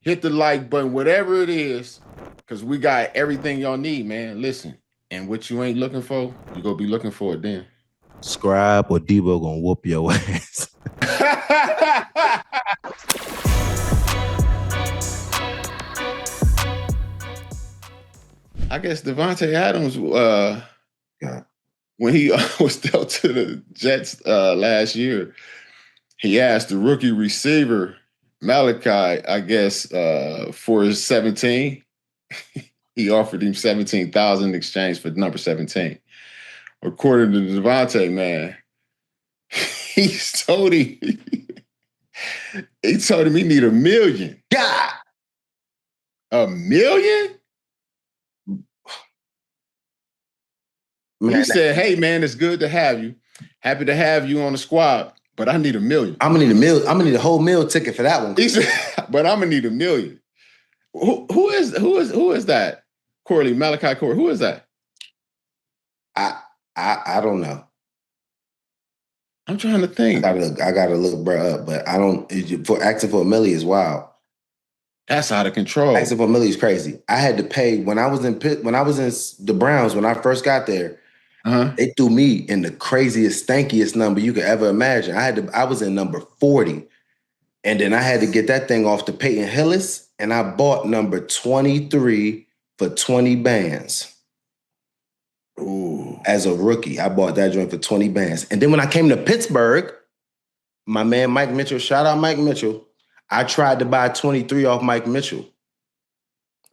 hit the like button, whatever it is, because we got everything y'all need, man. Listen, and what you ain't looking for, you gonna be looking for it then. Scribe or Deebo gonna whoop your ass. I guess Davante Adams, when he was dealt to the Jets last year, he asked the rookie receiver Malachi, I guess, for his 17. He offered him 17,000 in exchange for number 17. According to Davante, man, he told him he need $1 million. God, $1 million? Man, he said, "Hey, man, it's good to have you. Happy to have you on the squad, but I need $1 million. I'm gonna need $1 million. I'm gonna need a whole meal ticket for that one." He said, "But I'm gonna need $1 million." Who is that? Corley, Malachi Corley. Who is that? I don't know. I'm trying to think. I gotta look bro up, but I don't. For asking for $1 million is wild. That's out of control. Asking for $1 million is crazy. I had to pay when I was in the Browns when I first got there. They threw me in the craziest, stankiest number you could ever imagine. I was in number 40. And then I had to get that thing off to Peyton Hillis, and I bought number 23 for 20 bands. Ooh. As a rookie, I bought that joint for 20 bands. And then when I came to Pittsburgh, my man Mike Mitchell, shout out Mike Mitchell, I tried to buy 23 off Mike Mitchell.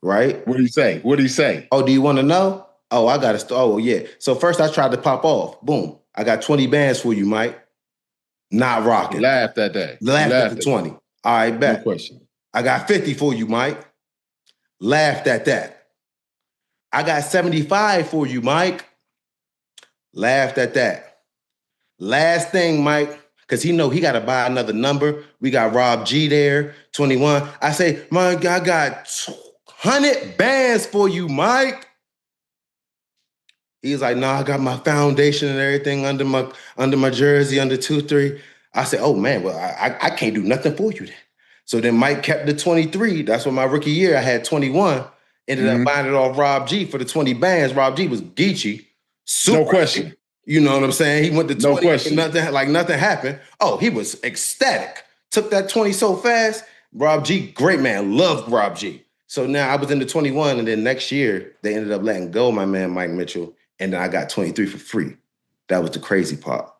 Right? What did he say? Oh, do you want to know? Oh, I got to. Oh, yeah. So first I tried to pop off. Boom. I got 20 bands for you, Mike. Not rocking. Laughed at that. Laughed at the 20. All right, bet. No question. I got 50 for you, Mike. Laughed at that. I got 75 for you, Mike. Laughed at that. Last thing, Mike, because he know he got to buy another number. We got Rob G there, 21. I say, Mike, I got 100 bands for you, Mike. He's like, I got my foundation and everything under my jersey, under 2-3. I said, oh man, well, I can't do nothing for you then. So then Mike kept the 23. That's what my rookie year, I had 21. Ended up buying it off Rob G for the 20 bands. Rob G was Geechee. No question. You know what I'm saying? He went to 20. No question. Nothing happened. Oh, he was ecstatic. Took that 20 so fast. Rob G, great man. Loved Rob G. So now I was in the 21, and then next year, they ended up letting go my man Mike Mitchell. And then I got 23 for free. That was the crazy part.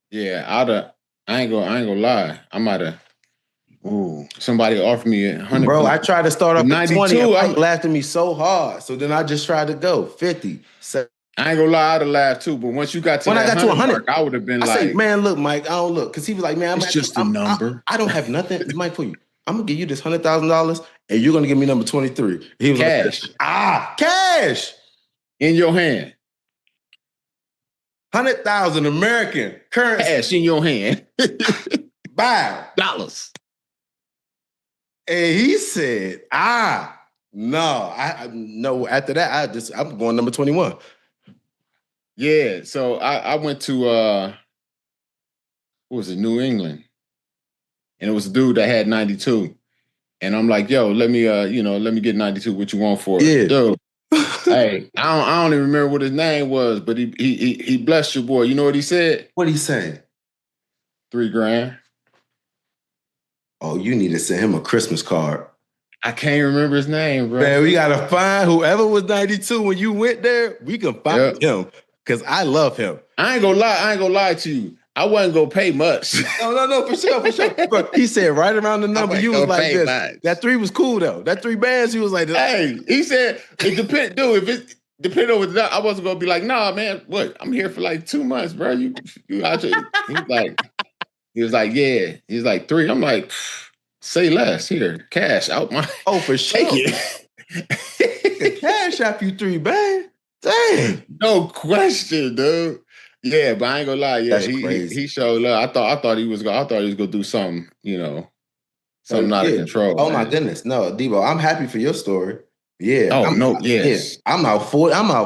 Yeah, I ain't gonna lie. I might have. Ooh, somebody offered me 100. Bro, I tried to start off at 20. Mike laughed at me so hard. So then I just tried to go 50. So I ain't gonna lie, I'd have laughed too. But once you got to I got to 100, mark, I would have been like, say, man, look, Mike, I don't look. Because he was like, man, it's just a number. I don't have nothing. Mike, for you. I'm gonna give you this $100,000, and you're gonna give me number 23. He was cash. Like, cash in your hand. 100,000 American currency. Cash in your hand. Buy dollars. And he said, no. After that, I'm going number 21. Yeah. So I went to what was it, New England. And it was a dude that had 92. And I'm like, yo, let me get 92. What you want for it? Yeah. Dude. Hey, I don't even remember what his name was, but he blessed your boy. You know what he said? What'd he say? $3,000. Oh, you need to send him a Christmas card. I can't remember his name, bro. Man, we gotta find whoever was 92 when you went there. We can find him because I love him. I ain't gonna lie to you. I wasn't gonna pay much. No, for sure. But he said right around the number, you was like this. Much. That 3 was cool though. That 3 bands, he was like this. Hey, he said it depends, dude. If it depended on I wasn't gonna be like, nah, man. What? I'm here for like 2 months, bro. You out here. He was like, yeah. He's like 3. I'm like, say less. Here, cash out my. Oh, for sure. Take it. Cash out you 3 bands. Dang. No question, dude. Yeah, but I ain't gonna lie. Yeah, he showed love. I thought he was gonna do something, something out of control. Oh my goodness, no, Deebo, I'm happy for your story. Yeah. Oh yes. I'm out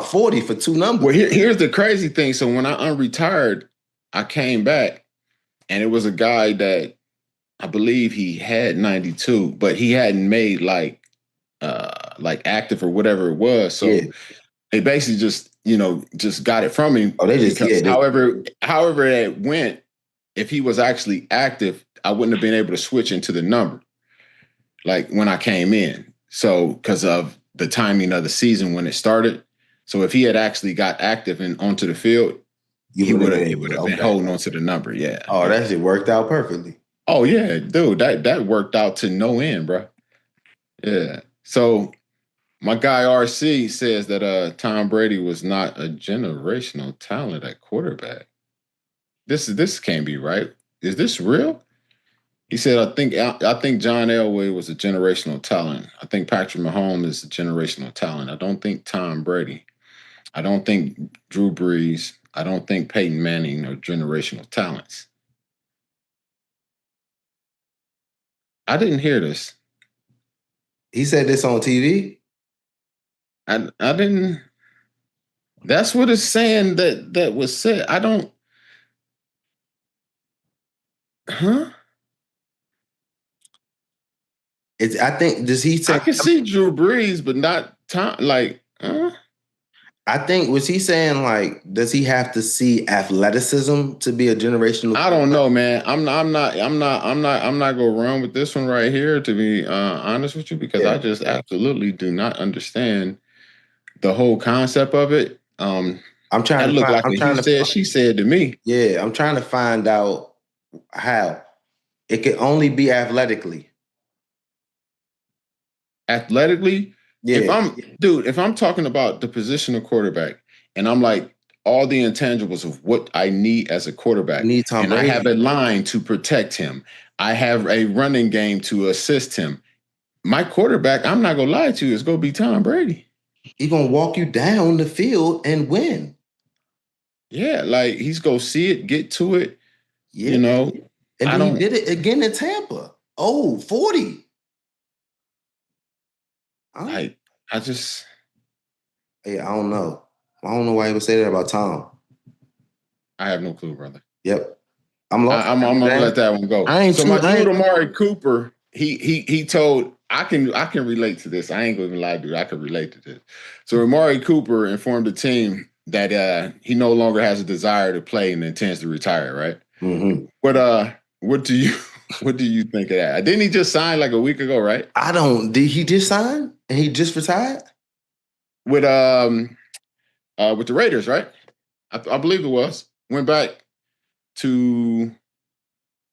40 for 2 numbers. Well, here's the crazy thing. So when I unretired, I came back, and it was a guy that I believe he had 92, but he hadn't made like active or whatever it was. So they basically just got it from him. Oh, they just Because however it went, if he was actually active, I wouldn't have been able to switch into the number like when I came in. So because of the timing of the season when it started. So if he had actually got active and onto the field, he would have been holding on to the number. Yeah. Oh, that shit worked out perfectly. Oh yeah, dude, that worked out to no end, bro. Yeah. So my guy RC says that Tom Brady was not a generational talent at quarterback. This can't be right. Is this real? He said, I think John Elway was a generational talent. I think Patrick Mahomes is a generational talent. I don't think Tom Brady. I don't think Drew Brees. I don't think Peyton Manning are generational talents. I didn't hear this. He said this on TV? I didn't. That's what it's saying that was said. I don't. Huh? I think does he say I can see Drew Brees, but not Tom. Like, I think was he saying like does he have to see athleticism to be a generational? I don't know, man. I'm not gonna run with this one right here. To be honest with you, because I just absolutely do not understand the whole concept of it. I'm trying to look like he said, she said to me. Yeah, I'm trying to find out how it can only be athletically. Athletically, yeah. If I'm talking about the position of quarterback, and I'm like all the intangibles of what I need as a quarterback, and I have a line to protect him, I have a running game to assist him. My quarterback, I'm not gonna lie to you, is gonna be Tom Brady. He's gonna walk you down the field and win. Yeah, like he's gonna see it, get to it. Yeah. You know, and then he did it again in Tampa. 40. I just. I don't know. I don't know why he would say that about Tom. I have no clue, brother. Yep. I'm lost. I'm gonna let that one go. So my dude Amari Cooper, he told I can relate to this. I ain't gonna even lie, dude. I can relate to this. So Amari Cooper informed the team that he no longer has a desire to play and intends to retire. Right. Mm-hmm. What do you think of that? Didn't he just sign like a week ago? Right. Did he just sign and he just retired with the Raiders? Right. I believe it was. Went back to.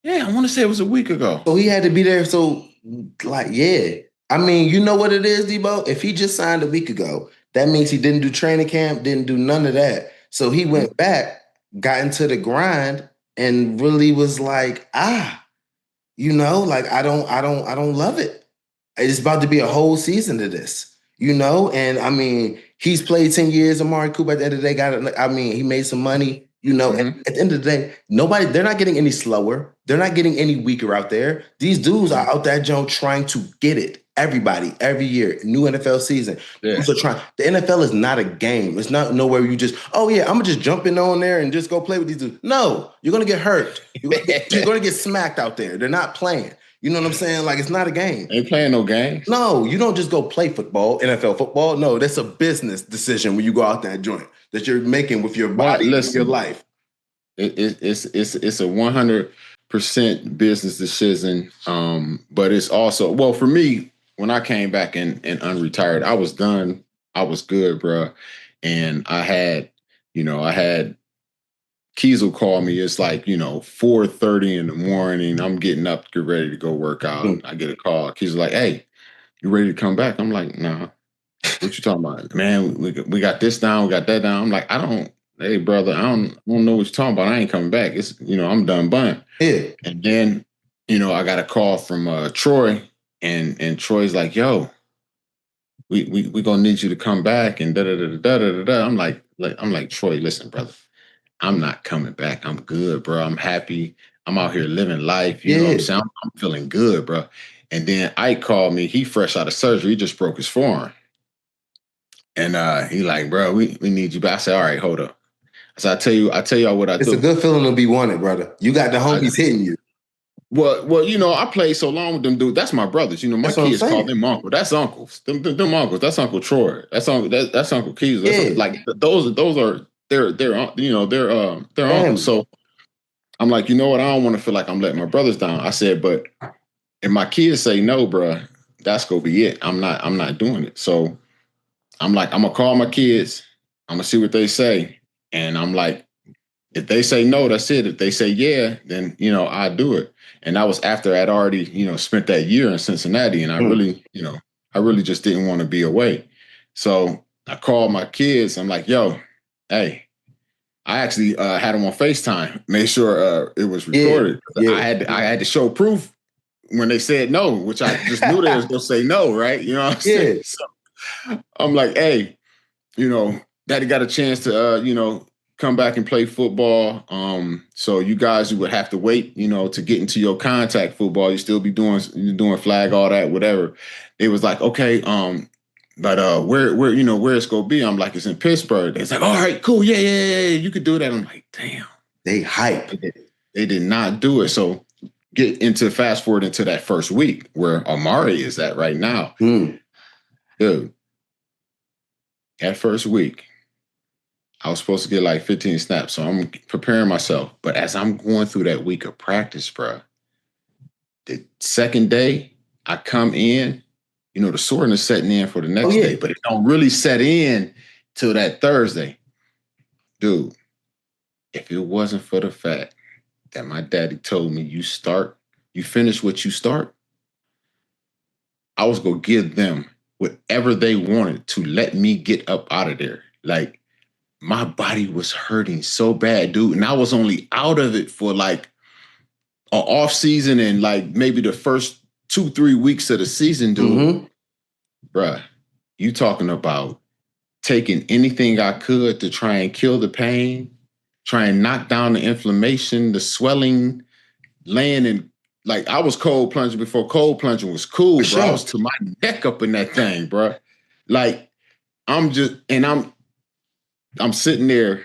Yeah, I want to say it was a week ago. So he had to be there. So, like, yeah. I mean, you know what it is, Deebo? If he just signed a week ago, that means he didn't do training camp, didn't do none of that. So he went back, got into the grind, and really was like, like I don't love it. It's about to be a whole season of this, And I mean, he's played 10 years. Amari Cooper at the end of the day he made some money. At the end of the day, they're not getting any slower. They're not getting any weaker out there. These dudes are out there, Joe, trying to get it. Everybody, every year, new NFL season. Yeah. The NFL is not a game. It's not nowhere you just, I'm going to just jump in on there and just go play with these dudes. No, you're going to get hurt. You're going to get smacked out there. They're not playing. You know what I'm saying? Like, it's not a game. Ain't playing no games. No, you don't just go play football, NFL football. No, that's a business decision when you go out that joint that you're making with your body, your life. It's a 100% business decision. But it's also, for me, when I came back and unretired, I was done. I was good, bro. And I had Kiesel called me. It's like, 4:30 in the morning. I'm getting up to get ready to go work out. Mm-hmm. I get a call. Kiesel's like, hey, you ready to come back? I'm like, nah. What you talking about? Man, we got this down. We got that down. I'm like, hey, brother, I don't know what you're talking about. I ain't coming back. It's, I'm done buying. Yeah. And then, I got a call from Troy and Troy's like, yo, we gonna need you to come back and da da da da da da. I'm like, Troy, listen, brother. I'm not coming back. I'm good, bro. I'm happy. I'm out here living life. You know what I'm saying? I'm feeling good, bro. And then Ike called me. He fresh out of surgery. He just broke his forearm. And he like, bro, we need you back. I said, all right, hold up. So I tell y'all what I do. It's a good feeling to be wanted, brother. You got the homies hitting you. Well, I played so long with them, dude. That's my brothers. My That's what I'm kids call saying. them uncle. That's uncles. Them uncles. That's Uncle Troy. That's Uncle Keys. Yeah, Those are they're uncles. family. So I'm like, you know what? I don't want to feel like I'm letting my brothers down. I said, but if my kids say no, bruh, that's gonna be it. I'm not doing it. So I'm like, I'm gonna call my kids. I'm gonna see what they say, and I'm like, if they say no, that's it. If they say yeah, then I do it. And that was after I'd already spent that year in Cincinnati, and I really just didn't want to be away. So I called my kids. I'm like, yo, hey, I actually had them on FaceTime, made sure it was Yeah, recorded. yeah, I had to show proof when they said no, which I just knew they was gonna say no, right? You know what I'm saying? yeah. So I'm like, hey, Daddy got a chance to come back and play football. So you guys would have to wait, to get into your contact football. You still be doing flag, all that, whatever. It was like, okay, but where it's gonna be? I'm like, it's in Pittsburgh. It's like, all right, cool, yeah, you could do that. I'm like, damn. They hype. They did not do it. So fast forward into that first week where Amari is at right now. Dude, that first week, I was supposed to get like 15 snaps. So I'm preparing myself. But as I'm going through that week of practice, bro, the second day I come in, the soreness setting in for the next day, but it don't really set in till that Thursday. Dude, if it wasn't for the fact that my daddy told me you finish what you start, I was going to give them whatever they wanted to let me get up out of there. Like, my body was hurting so bad, dude. And I was only out of it for like an off season and like maybe the first 2-3 weeks of the season, dude. Bruh, you talking about taking anything I could to try and kill the pain, try and knock down the inflammation, the swelling, laying in, like I was cold plunging before cold plunging was cool, bro. I was to my neck up in that thing, bro. Like I'm sitting there,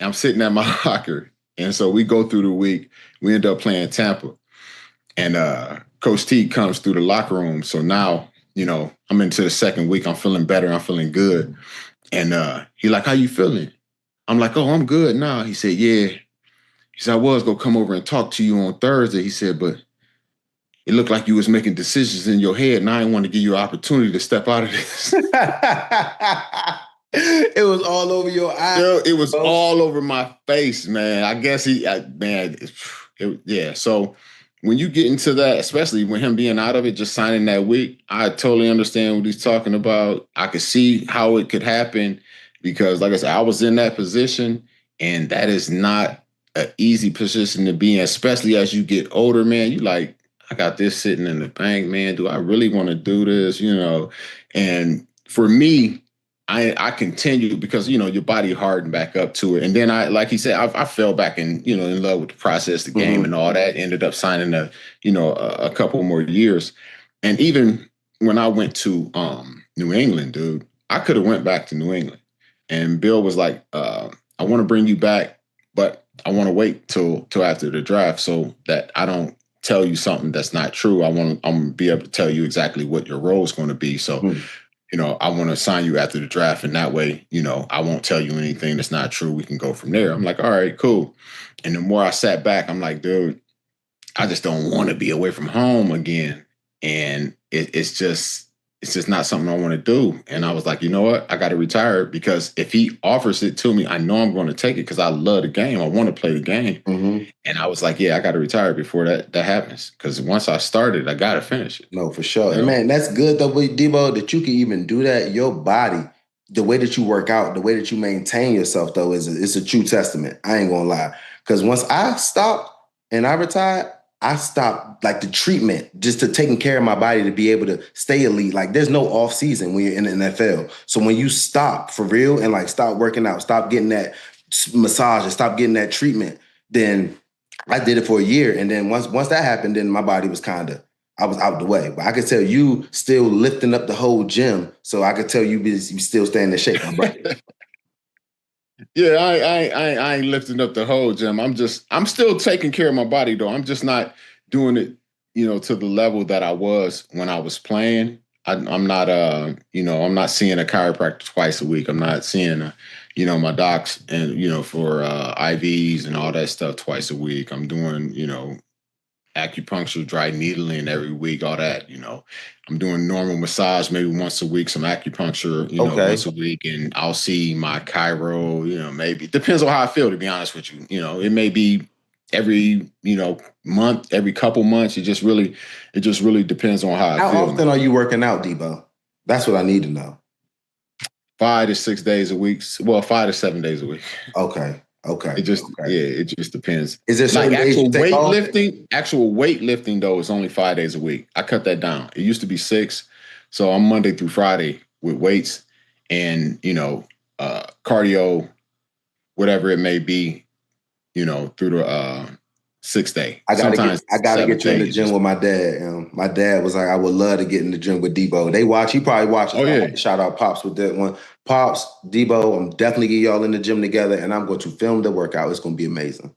I'm sitting at my locker. And so we go through the week. We end up playing Tampa. And Coach T comes through the locker room. So now, I'm into the second week. I'm feeling better. I'm feeling good. And he like, how you feeling? I'm like, oh, I'm good now. He said, yeah. He said, I was going to come over and talk to you on Thursday. He said, but it looked like you was making decisions in your head, and I didn't want to give you an opportunity to step out of this. It was all over your eyes. Yo, it was all over my face, man. I guess yeah. So when you get into that, especially with him being out of it, just signing that week, I totally understand what he's talking about. I could see how it could happen because, like I said, I was in that position, and that is not an easy position to be in, especially as you get older, man. You like, I got this sitting in the bank, man. Do I really want to do this? And for me, I continued because your body hardened back up to it, and then like he said, I fell back in love with the process, the game, and all that. Ended up signing a couple more years, and even when I went to New England, dude, I could have went back to New England, and Bill was like, I want to bring you back, but I want to wait till after the draft so that I don't tell you something that's not true. I'm gonna be able to tell you exactly what your role is going to be. So. I want to sign you after the draft. And that way, I won't tell you anything that's not true. We can go from there. I'm like, all right, cool. And the more I sat back, I'm like, dude, I just don't want to be away from home again. And it's just not something I want to do. And I was like, you know what? I got to retire because if he offers it to me, I know I'm going to take it because I love the game. I want to play the game. And I was like, yeah, I got to retire before that happens. Because once I started, I got to finish it. No, for sure. And man, that's good though, Deebo, that you can even do that. Your body, the way that you work out, the way that you maintain yourself though, it's a true testament. I ain't gonna lie. Because once I stopped and I retired, I stopped like the treatment just to taking care of my body to be able to stay elite. Like there's no off season when you're in the NFL. So when you stop for real and like stop working out, stop getting that massage and stop getting that treatment, then I did it for a year. And then once that happened, then my body was I was out the way. But I could tell you still lifting up the whole gym. So I could tell you still staying in shape, my brother. Yeah, I ain't lifting up the whole gym. I'm still taking care of my body though. I'm just not doing it, to the level that I was when I was playing. I'm not, I'm not seeing a chiropractor twice a week. I'm not seeing, my docs and, for IVs and all that stuff twice a week. I'm doing, acupuncture, dry needling every week, all that, I'm doing normal massage maybe once a week, some acupuncture, Okay. once a week, and I'll see my chiro, maybe. It depends on how I feel, to be honest with you. It may be every, month, every couple months. It just really depends on how I feel. How often are you working out, Deebo? That's what I need to know. 5 to 6 days a week. Well, 5 to 7 days a week. Okay. It just it just depends. Is there like actual weightlifting? Actual weightlifting though is only 5 days a week. I cut that down. It used to be 6, so I'm Monday through Friday with weights and cardio, whatever it may be, through the 6 day. I gotta get you in the gym with my dad. My dad was like, I would love to get in the gym with Deebo. He probably watches. Oh yeah. Shout out Pops with that one. Pops, Deebo, I'm definitely get y'all in the gym together, and I'm going to film the workout. It's going to be amazing.